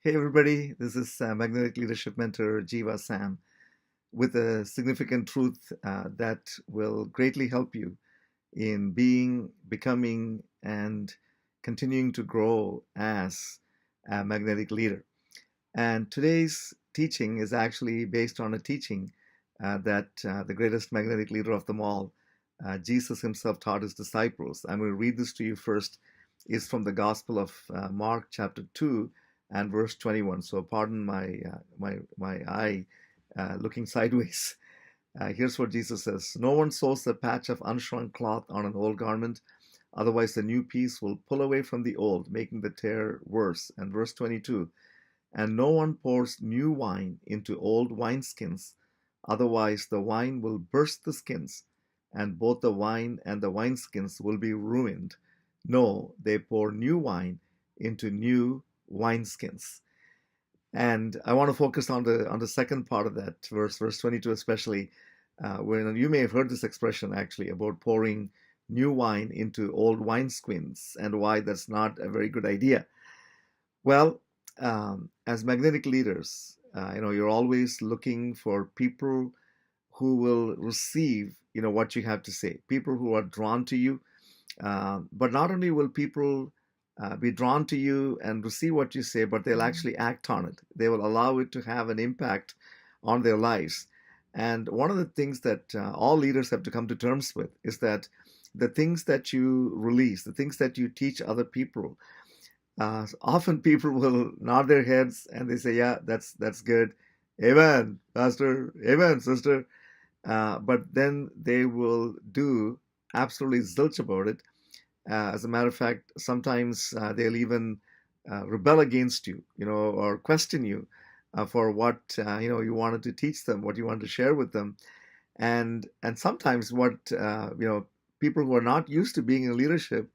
Hey everybody, this is Magnetic Leadership Mentor Jeeva Sam with a significant truth that will greatly help you in being, becoming, and continuing to grow as a magnetic leader. And today's teaching is actually based on a teaching that the greatest magnetic leader of them all, Jesus himself, taught his disciples. I'm going to read this to you first. It's from the Gospel of Mark, chapter 2, and verse 21. So pardon my eye looking sideways. Here's what Jesus says: No one sews a patch of unshrunk cloth on an old garment, otherwise the new piece will pull away from the old, making the tear worse. And verse 22: And no one pours new wine into old wineskins, otherwise the wine will burst the skins, and both the wine and the wineskins will be ruined. No, they pour new wine into new wineskins. And I want to focus on the second part of that verse 22 especially, when you may have heard this expression actually about pouring new wine into old wineskins and why that's not a very good idea. Well, as magnetic leaders, you're always looking for people who will receive, what you have to say, people who are drawn to you. But not only will people be drawn to you and receive what you say, but they'll actually act on it. They will allow it to have an impact on their lives. And one of the things that all leaders have to come to terms with is that the things that you release, the things that you teach other people, often people will nod their heads and they say, "Yeah, that's good. Amen, Pastor. Amen, Sister." But then they will do absolutely zilch about it. As a matter of fact, sometimes they'll even rebel against you, or question you for what you wanted to teach them, what you wanted to share with them, and sometimes what people who are not used to being in leadership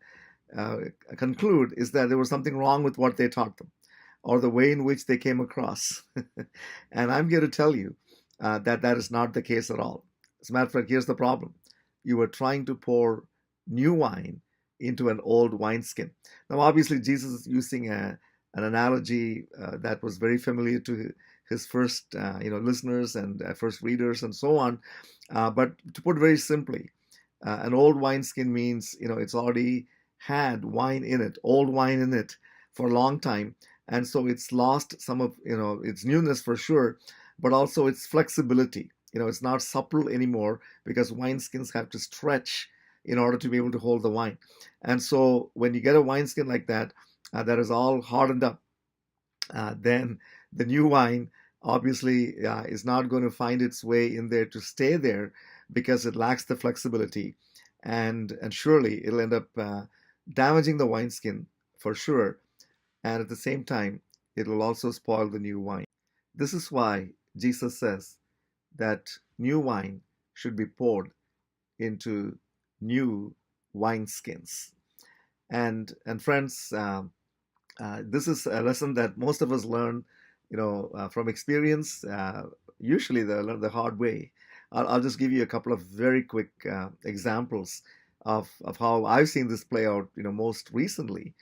uh, conclude is that there was something wrong with what they taught them or the way in which they came across. And I'm here to tell you that that is not the case at all. As a matter of fact, here's the problem: you were trying to pour new wine into an old wineskin. Now, obviously, Jesus is using an analogy that was very familiar to his first, listeners and first readers and so on. But to put it very simply, an old wineskin means, it's already had wine in it, old wine in it for a long time. And so it's lost some of, its newness for sure, but also its flexibility. It's not supple anymore because wineskins have to stretch in order to be able to hold the wine. And so when you get a wineskin like that, that is all hardened up, then the new wine obviously is not going to find its way in there to stay there because it lacks the flexibility, and surely it'll end up damaging the wineskin for sure, and at the same time it will also spoil the new wine. This is why Jesus says that new wine should be poured into new wineskins. And friends, this is a lesson that most of us learn, from experience. Usually, they learn the hard way. I'll just give you a couple of very quick examples of how I've seen this play out, most recently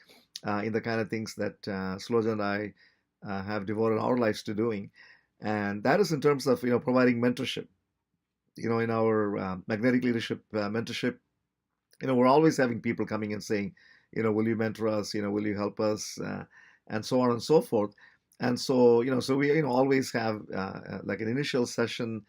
in the kind of things that Sloja and I have devoted our lives to doing, and that is in terms of providing mentorship. In our magnetic leadership mentorship, we're always having people coming and saying, will you mentor us? Will you help us? And so on and so forth. And so, so we, always have like an initial session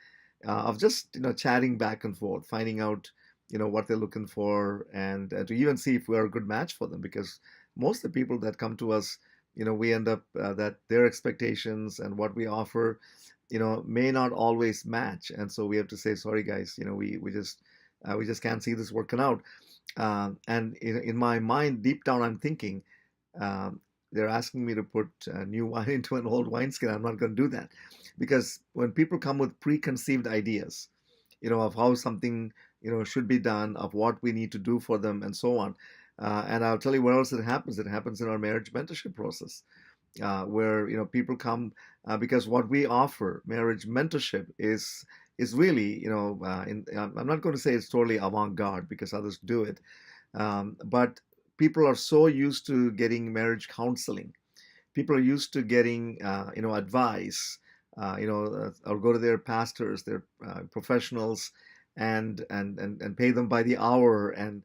of just, chatting back and forth, finding out, what they're looking for, and to even see if we're a good match for them. Because most of the people that come to us, we end up that their expectations and what we offer, may not always match. And so we have to say, sorry, guys, we just can't see this working out. And in my mind, deep down, I'm thinking, they're asking me to put new wine into an old wineskin. I'm not going to do that, because when people come with preconceived ideas, of how something, should be done, of what we need to do for them, and so on. And I'll tell you where else it happens. It happens in our marriage mentorship process, where people come because what we offer, marriage mentorship, is really, I'm not going to say it's totally avant-garde because others do it, but people are so used to getting marriage counseling People are used to getting, advice, or go to their pastors, their professionals, and pay them by the hour, and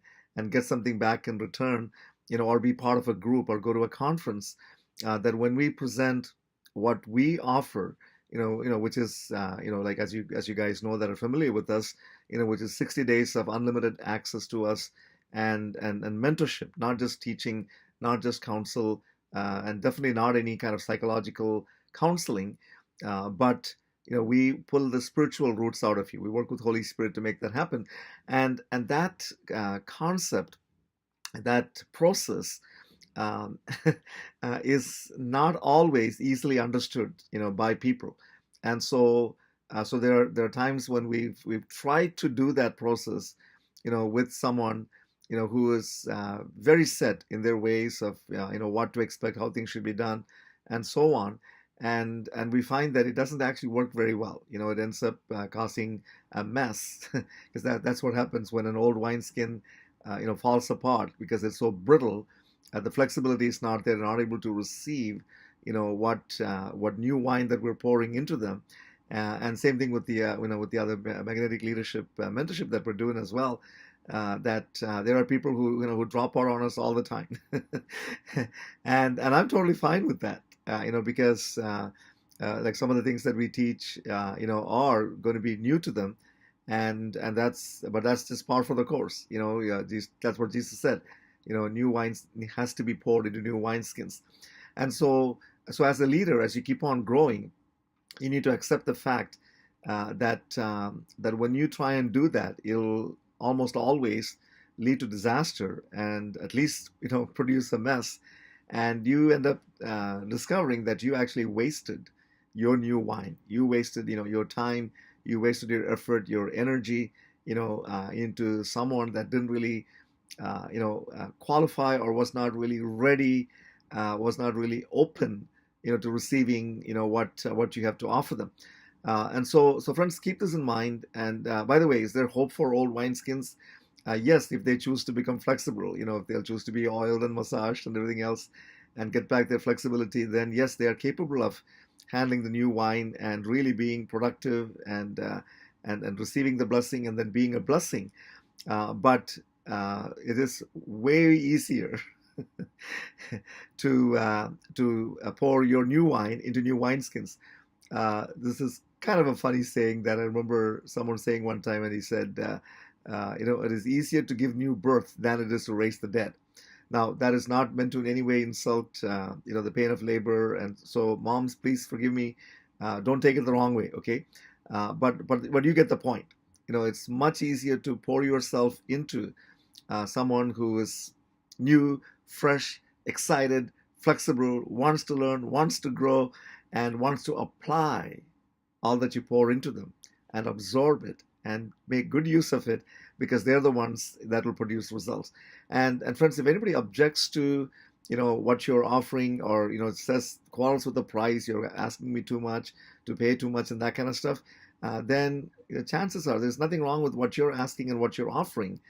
get something back in return, or be part of a group or go to a conference. That when we present what we offer, which is, like, as you guys know that are familiar with us, which is 60 days of unlimited access to us, and mentorship, not just teaching, not just counsel, and definitely not any kind of psychological counseling, but we pull the spiritual roots out of you. We work with Holy Spirit to make that happen, and that concept, that process, um, is not always easily understood, by people. And so there are times when we've tried to do that process, with someone, who is very set in their ways of, what to expect, how things should be done, and so on. And we find that it doesn't actually work very well. It ends up causing a mess, because that's what happens when an old wineskin, falls apart because it's so brittle. The flexibility is not there; they're not able to receive, what new wine that we're pouring into them. And same thing with the with the other magnetic leadership mentorship that we're doing as well. That there are people who drop out on us all the time, and I'm totally fine with that. Because like some of the things that we teach, are going to be new to them, and that's just par for the course. That's what Jesus said. New wines has to be poured into new wineskins. And so as a leader, as you keep on growing, you need to accept the fact that when you try and do that, it'll almost always lead to disaster, and at least produce a mess, and you end up discovering that you actually wasted your new wine. You wasted your time, you wasted your effort, your energy, into someone that didn't really qualify, or was not really ready, was not really open, to receiving, what you have to offer them. And so friends, keep this in mind. And by the way, is there hope for old wineskins? Yes, if they choose to become flexible, if they'll choose to be oiled and massaged and everything else, and get back their flexibility, then yes, they are capable of handling the new wine and really being productive, and receiving the blessing, and then being a blessing. But it is way easier to pour your new wine into new wineskins. This is kind of a funny saying that I remember someone saying one time, and he said, it is easier to give new birth than it is to raise the dead. Now, that is not meant to in any way insult, the pain of labor. And so, moms, please forgive me. Don't take it the wrong way, okay? But you get the point. It's much easier to pour yourself into someone who is new, fresh, excited, flexible, wants to learn, wants to grow, and wants to apply all that you pour into them, and absorb it and make good use of it, because they're the ones that will produce results. And friends, if anybody objects to what you're offering, or it says, quarrels with the price, you're asking me too much, to pay too much, and that kind of stuff, then chances are there's nothing wrong with what you're asking and what you're offering.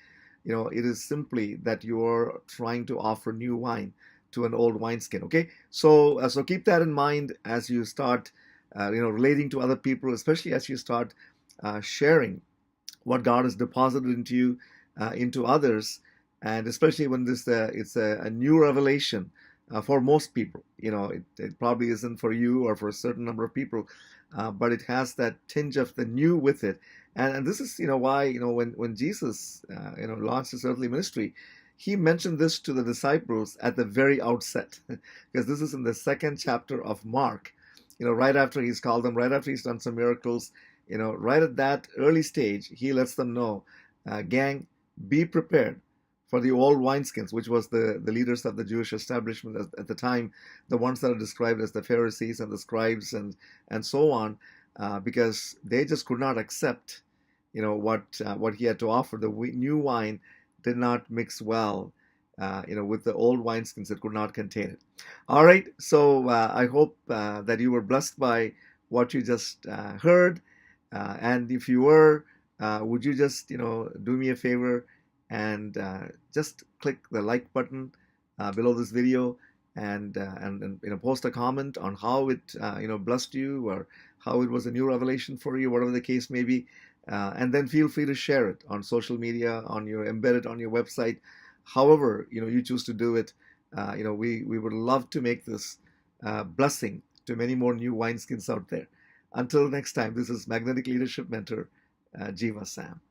It is simply that you're trying to offer new wine to an old wineskin. Okay, so keep that in mind as you start, relating to other people, especially as you start sharing what God has deposited into you, into others, and especially when it's a new revelation for most people. It probably isn't for you or for a certain number of people, but it has that tinge of the new with it. And this is why when Jesus launched his earthly ministry, he mentioned this to the disciples at the very outset, because this is in the second chapter of Mark. Right after he's called them, right after he's done some miracles, right at that early stage, he lets them know, gang, be prepared for the old wineskins, which was the leaders of the Jewish establishment at the time, the ones that are described as the Pharisees and the scribes and so on, because they just could not accept, what he had to offer. The new wine did not mix well, with the old wineskins that could not contain it. All right, so I hope that you were blessed by what you just heard, and if you were, would you just do me a favor and just click the like button below this video, and post a comment on how it blessed you, or how it was a new revelation for you, whatever the case may be. And then feel free to share it on social media, embed it on your website, however you choose to do it. We would love to make this blessing to many more new wineskins out there. Until next time, this is Magnetic Leadership Mentor Jeeva Sam.